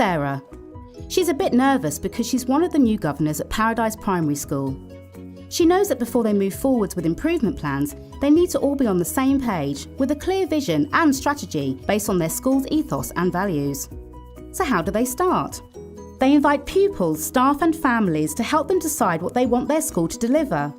Sarah. She's a bit nervous because she's one of the new governors at Paradise Primary School. She knows that before they move forwards with improvement plans, they need to all be on the same page with a clear vision and strategy based on their school's ethos and values. So how do they start? They invite pupils, staff and families to help them decide what they want their school to deliver.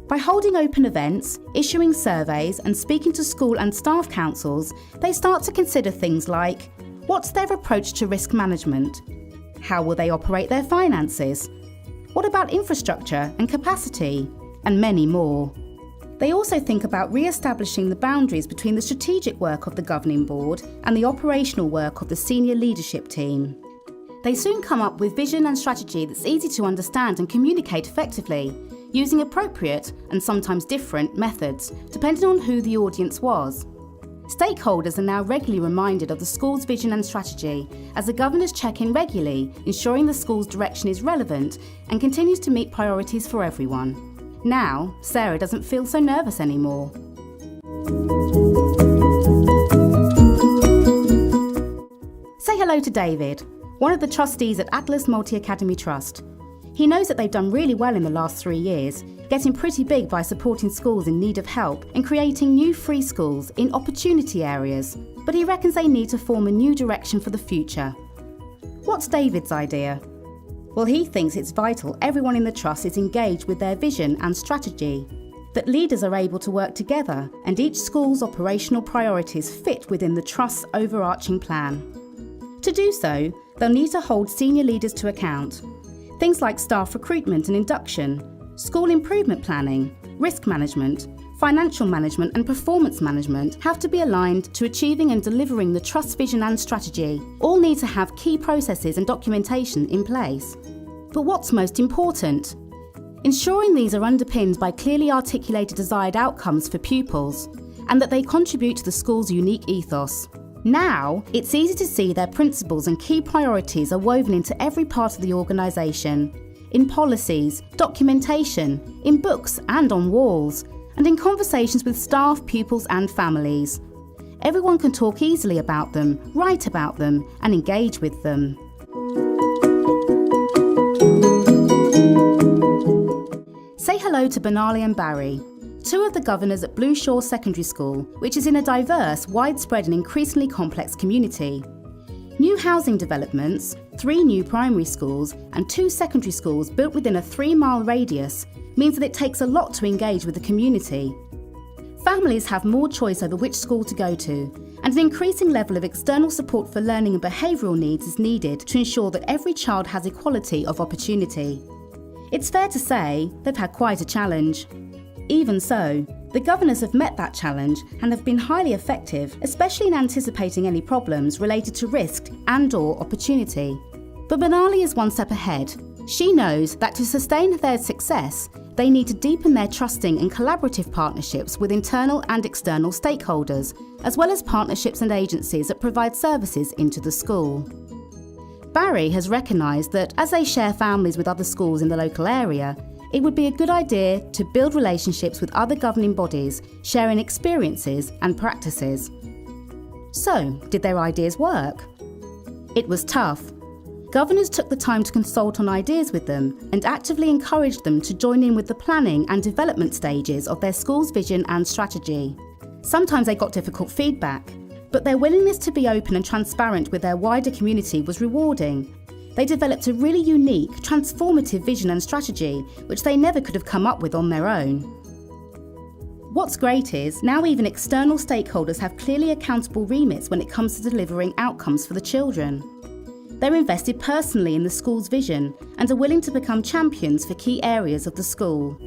By holding open events, issuing surveys and speaking to school and staff councils, they start to consider things like, what's their approach to risk management? How will they operate their finances? What about infrastructure and capacity? And many more. They also think about re-establishing the boundaries between the strategic work of the governing board and the operational work of the senior leadership team. They soon come up with vision and strategy that's easy to understand and communicate effectively, using appropriate and sometimes different methods, depending on who the audience was. Stakeholders are now regularly reminded of the school's vision and strategy as the governors check in regularly, ensuring the school's direction is relevant and continues to meet priorities for everyone. Now, Sarah doesn't feel so nervous anymore. Say hello to David, one of the trustees at Atlas Multi-Academy Trust. He knows that they've done really well in the last 3 years, getting pretty big by supporting schools in need of help and creating new free schools in opportunity areas, but he reckons they need to form a new direction for the future. What's David's idea? Well, he thinks it's vital everyone in the trust is engaged with their vision and strategy, that leaders are able to work together and each school's operational priorities fit within the trust's overarching plan. To do so, they'll need to hold senior leaders to account. Things like staff recruitment and induction, school improvement planning, risk management, financial management and performance management have to be aligned to achieving and delivering the trust vision and strategy. All need to have key processes and documentation in place. But what's most important? Ensuring these are underpinned by clearly articulated desired outcomes for pupils and that they contribute to the school's unique ethos. Now, it's easy to see their principles and key priorities are woven into every part of the organisation, in policies, documentation, in books and on walls, and in conversations with staff, pupils and families. Everyone can talk easily about them, write about them, and engage with them. Say hello to Benali and Barry, two of the governors at Blue Shore Secondary School, which is in a diverse, widespread and increasingly complex community. New housing developments, 3 new primary schools and 2 secondary schools built within a 3-mile radius means that it takes a lot to engage with the community. Families have more choice over which school to go to, and an increasing level of external support for learning and behavioural needs is needed to ensure that every child has equality of opportunity. It's fair to say they've had quite a challenge. Even so, the governors have met that challenge and have been highly effective, especially in anticipating any problems related to risk and/or opportunity. But Benali is one step ahead. She knows that to sustain their success, they need to deepen their trusting and collaborative partnerships with internal and external stakeholders, as well as partnerships and agencies that provide services into the school. Barry has recognised that as they share families with other schools in the local area, it would be a good idea to build relationships with other governing bodies, sharing experiences and practices. So, did their ideas work? It was tough. Governors took the time to consult on ideas with them and actively encouraged them to join in with the planning and development stages of their school's vision and strategy. Sometimes they got difficult feedback, but their willingness to be open and transparent with their wider community was rewarding. They developed a really unique, transformative vision and strategy, which they never could have come up with on their own. What's great is, now even external stakeholders have clearly accountable remits when it comes to delivering outcomes for the children. They're invested personally in the school's vision and are willing to become champions for key areas of the school.